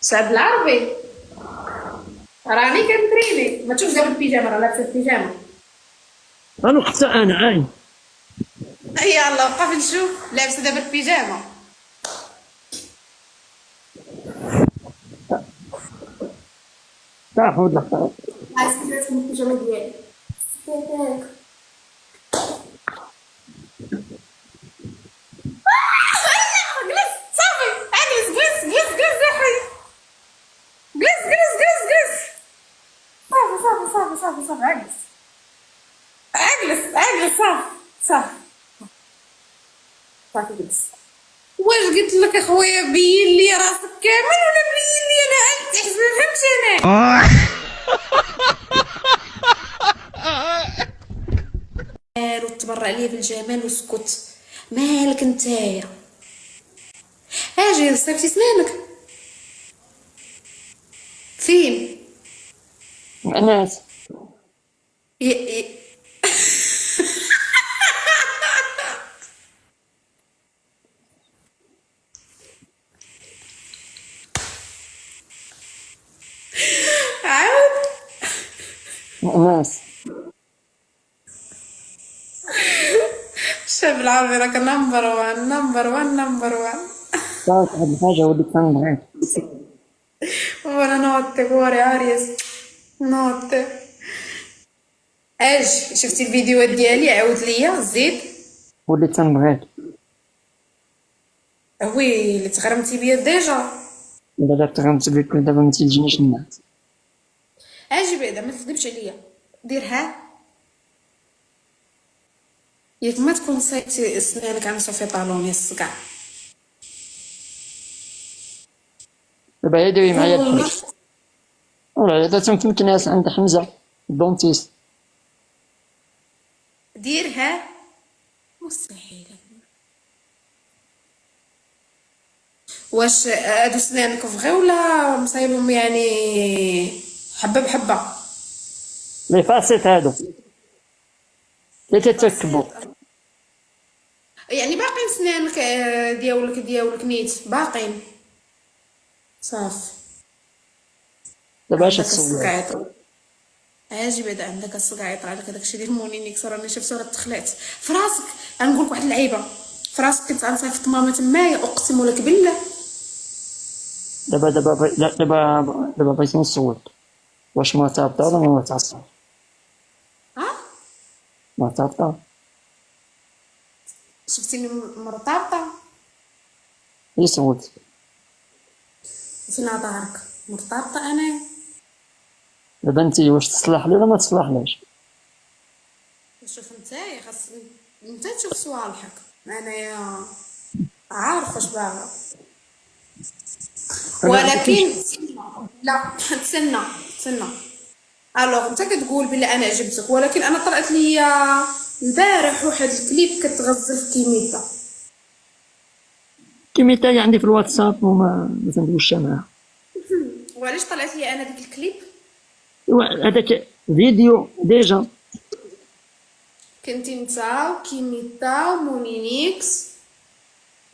شعب العربي راني كنتريني. ما تشوفش دابا البيجامه، راه لابسه البيجامه. انا حتى انا عاين. يلا وقف نشوف لابسه دابا البيجامه. تعرف ولا عايز لابسه البيجامه ديالي. سكيتك. جلس صافي، اجلس جلس جلس جلس يا حي. جلس جلس جلس جلس. صافي صافي صافي صافي صافي اجلس. اجلس اجلس صافي صافي صافي جلس. واش قلت لك اخويا بين لي راسك كامل ولا بين لي انا انت حسب ما فهمتش انا. وتبرع عليا بالجمال وسكت. مالك نتايا؟ اجي صيفطي سنانك فين؟ الناس. ي... ي... عاود. الناس. الشعب العربي راك نمبر وان نمبر وان نمبر وان. صارت هاد الحاجة وليت كنبغيك. وانا نوتك وري عريس نوتك. اجي شفتي الفيديوهات ديالي عاود ليا زيد. وليت كنبغيك. ويلي تغرمتي بيا ديجا. دابا تغنت بك دابا ما تيجينيش الناس. اجي بعدا ما تكذبش عليا. ديرها ياك ما تكون صايبتي سنانك عن صوفي طالون يا الصقع. دابا هي ديري معايا والله الحاج. ولا هذا تمكن كناس عند حمزة الدونتيست. ديرها مستحيل. واش هادو سنانك فغي ولا مصايبهم يعني حبه بحبه؟ لي فاسيت هادو اللي تتركبو. يعني باقين سنانك دياولك نيت باقين. صافي. دابا اش عندك تصور؟ الصقع. اجي بعدا عندك الصقع يطلع لك داكشي ديال مونينيكس. راني شفت راه تخلعت في راسك. غنقول لك واحد اللعيبه في راسك. كنت غنصيفط ماما تمايا اقسم لك بالله. دابا بغيت نصوت. واش مرتبطة ولا ما مرتبطة؟ ها مرتبطة. شفتيني مرتبطه؟ هي صوت. في نظرك مرتبطه انا؟ دابا انتي واش تصلح لي ولا ما تصلحليش؟ شوف نتايا خاص انت تشوف صوالحك. انايا عارفه اش باغا. ولكن لا تسنى تسنى. الوغ انت كتقول بلي انا عجبتك، ولكن انا طلعت ليا البارح واحد الكليب كتغزل في كيميتا. كيميتاي عندي في الواتساب وما تندوش معاها. وعلاش طلعت لي انا ديك الكليب؟ هذاك فيديو ديجا. كنتي نتا وكيميتا ومونينيكس.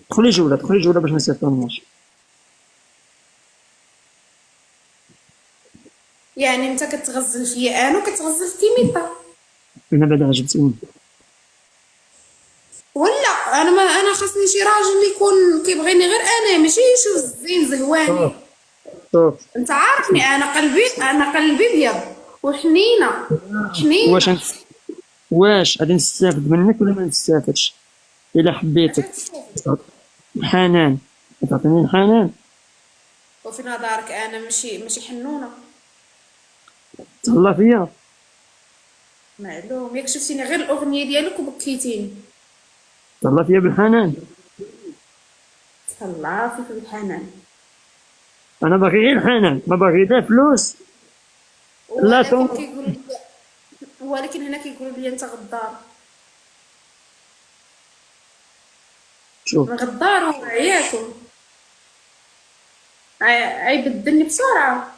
دخلي جولة باش ما نسيطرناش. يعني انت كتغزل فيا انا وكتغزل في كيميتا. انا بعدا عجبتني. ولا انا ما انا خاصني شي راجل يكون كيبغيني غير انا، ماشي يشوف زين زهواني. شوف شوف. انت عارفني انا قلبي ابيض وحنينه واش حنينه. واش غادي نستافد منك ولا ما نستافدش؟ الا حبيتك الحنان تعطيني الحنان. وفي نظرك انا ماشي حنونه؟ تهلا فيا. معلوم ياك شفتيني غير الاغنيه ديالك وبكيتيني. تهلا فيا بالحنان. تهلا فيك بالحنان. انا باغي غير الحنان ما باغي لا فلوس لا ولكن تون. كيقول لي ولكن هنا كيقولوا لي انت غدار. شوف من غدار وعياكم. عيبدلني بسرعه.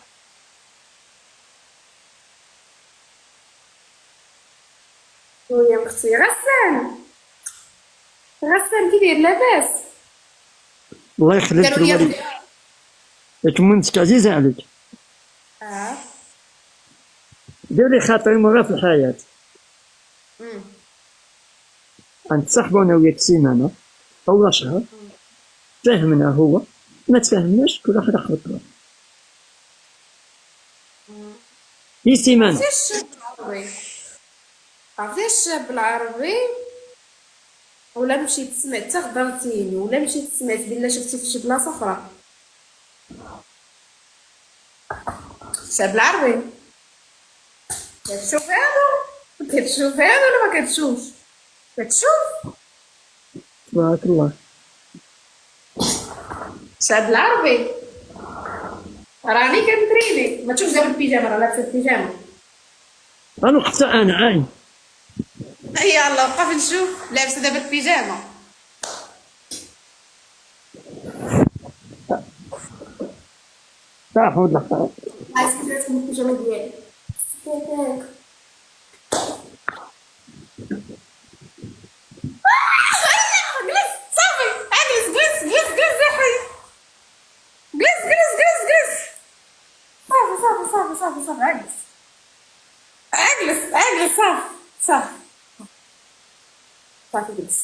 ويا اختي غسان كي داير لاباس؟ الله يخليك قالوا لي الوالد. كمنتك عزيزة عليك، اه. ديري خاطري مرة في الحياة، غنتصاحبو انا وياك سيمانة أو شهر، فهمنا هو ما تفهمناش كل واحد ياخد طريق. في سيمانة عرفتيش بالعربي؟ عرفتيش بالعربي؟ ولا مشيت سمعت حتى غدرتيني، ولا مشيت سمعت بلا شفتي في شي بلاصه اخرى؟ شفتها بالعربي؟ كتشوف هادو؟ كتشوف هادو ولا ما كتشوفش؟ كتشوف؟ تبارك الله. شفتها بالعربي؟ راني كنتريني، ما تشوفش دابا البيجامه، راه لابسه البيجامه. أنا حتى أنا عاين. يلا وقف نشوف لابسه دابا البيجامه. صح ولا عايز كيفاش البيجامه ديالي؟ سكيتك. جلس صافي، اجلس جلس جلس جلس يا حي. جلس جلس جلس جلس. صافي صافي صافي صافي صافي، اجلس اجلس اجلس، صافي صافي صافي، جلس.